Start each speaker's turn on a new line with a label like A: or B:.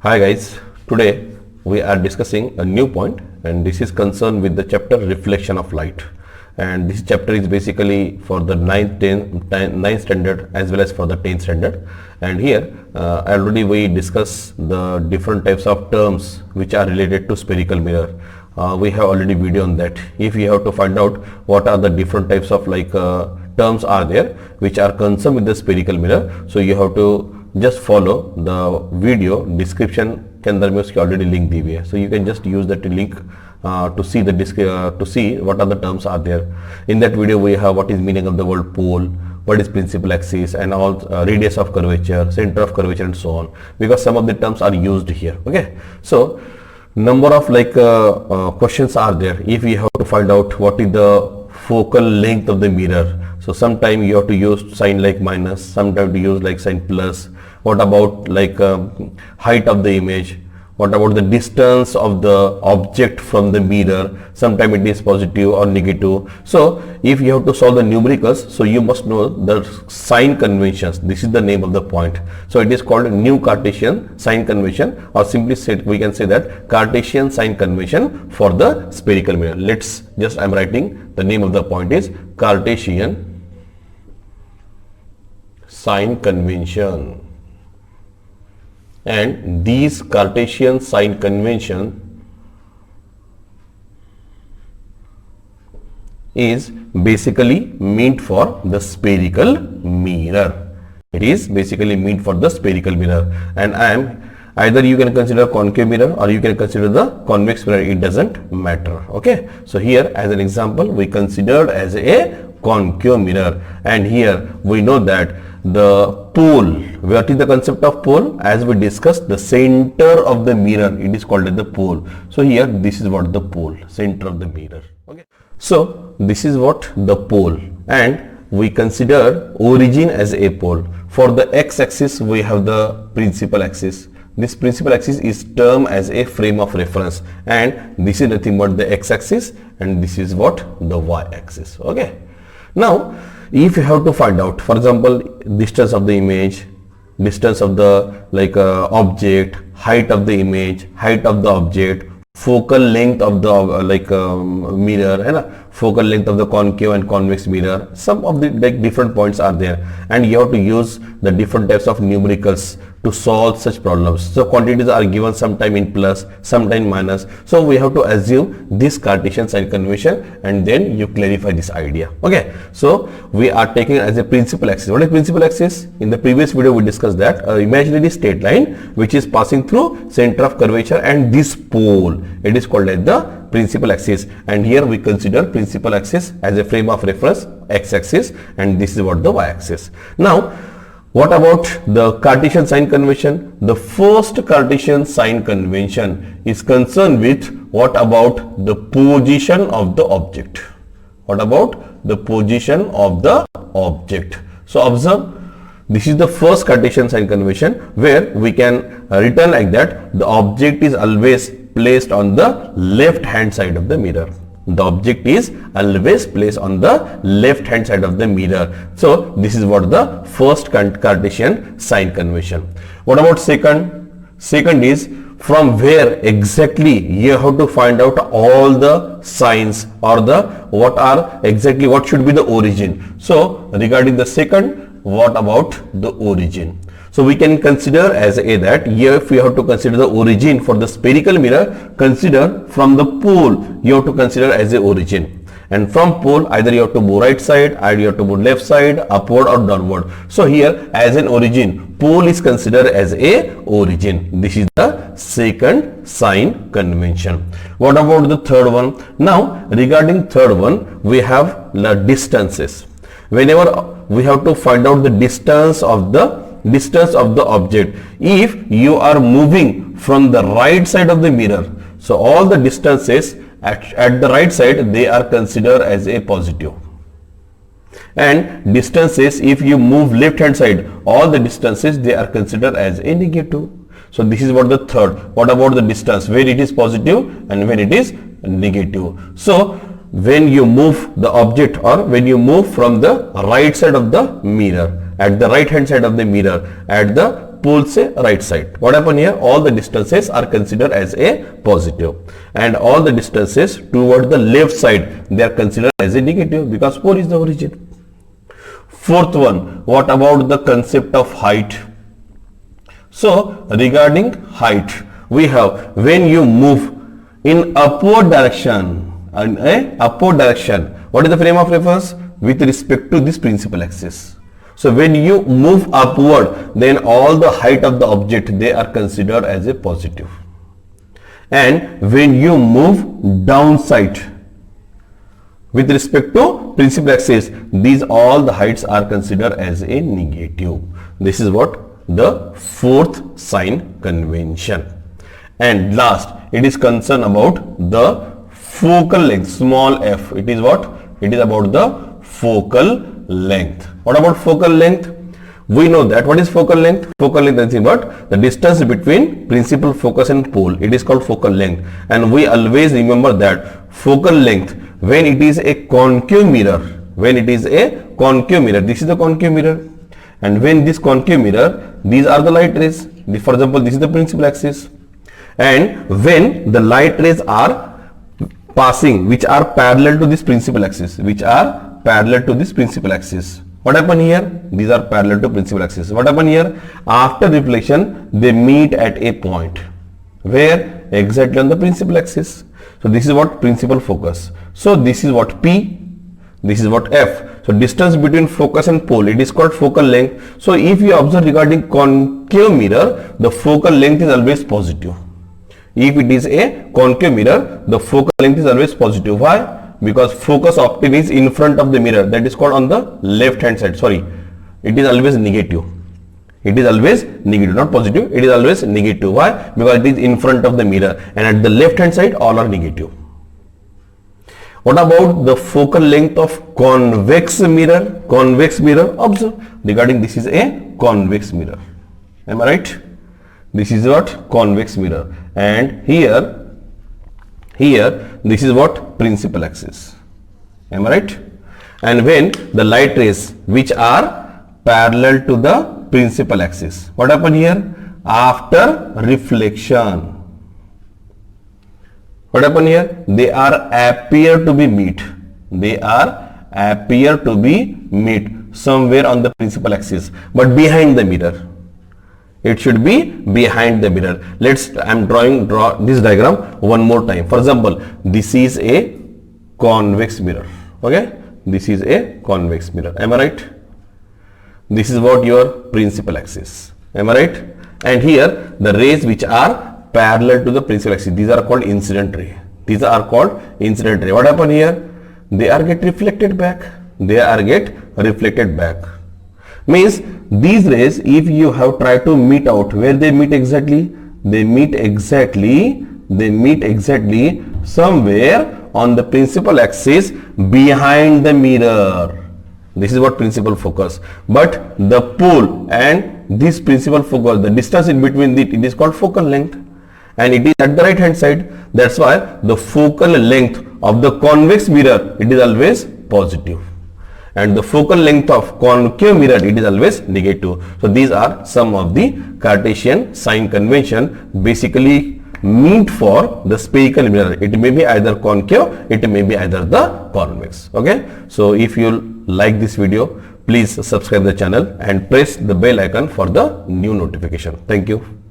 A: Hi guys, today we are discussing a new point and this is concerned with the chapter reflection of light, and this chapter is basically for the 9th standard as well as for the 10th standard. And here already we discussed the different types of terms which are related to spherical mirror. We have already video on that. If you have to find out what are the different types of terms are there which are concerned with the spherical mirror, so you have to just follow the video description के अंदर में उसकी already link दी हुई है, so you can just use that link to see what are the terms are there. In that video we have what is meaning of the word pole, what is principal axis, and all radius of curvature, center of curvature, and so on, because some of the terms are used here. Okay, so number of questions are there. If we have to find out what is the focal length of the mirror, so sometime you have to use sign like minus, sometime to use like sign plus. What about height of the image? What about the distance of the object from the mirror? Sometime it is positive or negative. So if you have to solve the numericals, so you must know the sign conventions. This is the name of the point. So it is called new Cartesian sign convention, or simply said we can say that Cartesian sign convention for the spherical mirror. I'm writing the name of the point is Cartesian sign convention. And these Cartesian sign convention is basically meant for the spherical mirror. It is basically meant for the spherical mirror, and either you can consider concave mirror or you can consider the convex mirror. It doesn't matter. Okay, so here as an example we considered as a concave mirror, and here we know that the pole, what is the concept of pole? As we discussed, the center of the mirror, it is called as the pole. So here this is what the pole, center of the mirror. Okay, so this is what the pole, and we consider origin as a pole. For the x-axis we have the principal axis. This principal axis is termed as a frame of reference, and this is nothing but the x-axis, and this is what the y-axis. Okay, now if you have to find out, for example, distance of the image, distance of the object, height of the image, height of the object, focal length of the mirror, focal length of the concave and convex mirror, some of the different points are there, and you have to use the different types of numericals to solve such problems. So quantities are given sometime in plus, sometime minus, so we have to assume this Cartesian sign convention and then you clarify this idea. Okay, so we are taking as a principal axis. What is principal axis? In the previous video we discussed that imaginary straight line which is passing through center of curvature and this pole, it is called as the principal axis, and here we consider principal axis as a frame of reference, x-axis, and this is what the y-axis. Now what about the Cartesian sign convention? The first Cartesian sign convention is concerned with what about the position of the object. What about the position of the object? So observe, this is the first Cartesian sign convention where we can written like that: the object is always placed on the left hand side of the mirror. The object is always placed on the left hand side of the mirror. So this is what the first Cartesian sign convention. What about second? Second is from where exactly you have to find out all the signs, or what should be the origin. So regarding the second, what about the origin? So we can consider as that here, if we have to consider the origin for the spherical mirror, consider from the pole you have to consider as a origin, and from pole either you have to move right side, either you have to move left side, upward or downward. So here as an origin, pole is considered as a origin. This is the second sign convention. What about the third one? Now regarding third one, we have the distances. Whenever we have to find out the distance of the object, if you are moving from the right side of the mirror, so all the distances at the right side, they are considered as a positive, and distances if you move left hand side, all the distances they are considered as a negative. So this is what the third. What about the distance where it is positive and when it is negative? So when you move the object, or when you move from the right side of the mirror, at the right hand side of the mirror, at the pole से right side. What happen here? All the distances are considered as a positive, and all the distances toward the left side, they are considered as a negative because pole is the origin. Fourth one, what about the concept of height? So regarding height, we have when you move in upward direction, what is the frame of reference? With respect to this principal axis. So when you move upward, then all the height of the object, they are considered as a positive. And when you move downside with respect to principal axis, these all the heights are considered as a negative. This is what the fourth sign convention. And last, it is concerned about the focal length, small f. It is what? It is about the focal length. What about focal length? We know that. What is focal length? Focal length is nothing but the distance between principal focus and pole. It is called focal length. And we always remember that focal length, when it is a concave mirror, this is the concave mirror. And when this concave mirror, these are the light rays. For example, this is the principal axis. And when the light rays are passing, which are parallel to this principal axis, what happen here? These are parallel to principal axis. What happen here? After reflection, they meet at a point. Where? Exactly on the principal axis. So this is what principal focus. So this is what P, this is what F. So distance between focus and pole, it is called focal length. So if you observe regarding concave mirror, the focal length is always positive. If it is a concave mirror, the focal length is always positive. Why? Because focus optic is in front of the mirror, that is called on the left hand side. Sorry, it is always negative. It is always negative, not positive. It is always negative. Why? Because it is in front of the mirror, and at the left hand side all are negative. What about the focal length of convex mirror? Convex mirror, observe regarding this is a convex mirror. Am I right? This is what? Convex mirror. And here this is what? Principal axis. Am I right? And when the light rays which are parallel to the principal axis, what happen here? After reflection, what happen here? They are appear to be meet. Somewhere on the principal axis, but behind the mirror. It should be behind the mirror. I'm draw this diagram one more time. For example, this is a convex mirror. Okay, this is a convex mirror. Am I right? This is what your principal axis. Am I right? And here the rays which are parallel to the principal axis, these are called incident ray. What happen here? They are get reflected back. Means these rays, if you have tried to meet out, where they meet exactly? They meet exactly somewhere on the principal axis behind the mirror. This is what principal focus. But the pole and this principal focus, the distance in between it is called focal length, and it is at the right hand side. That's why the focal length of the convex mirror, it is always positive, and the focal length of concave mirror, it is always negative. So these are some of the Cartesian sign convention basically meant for the spherical mirror. It may be either concave, it may be either the convex. Okay, so if you like this video, please subscribe the channel and press the bell icon for the new notification. Thank you.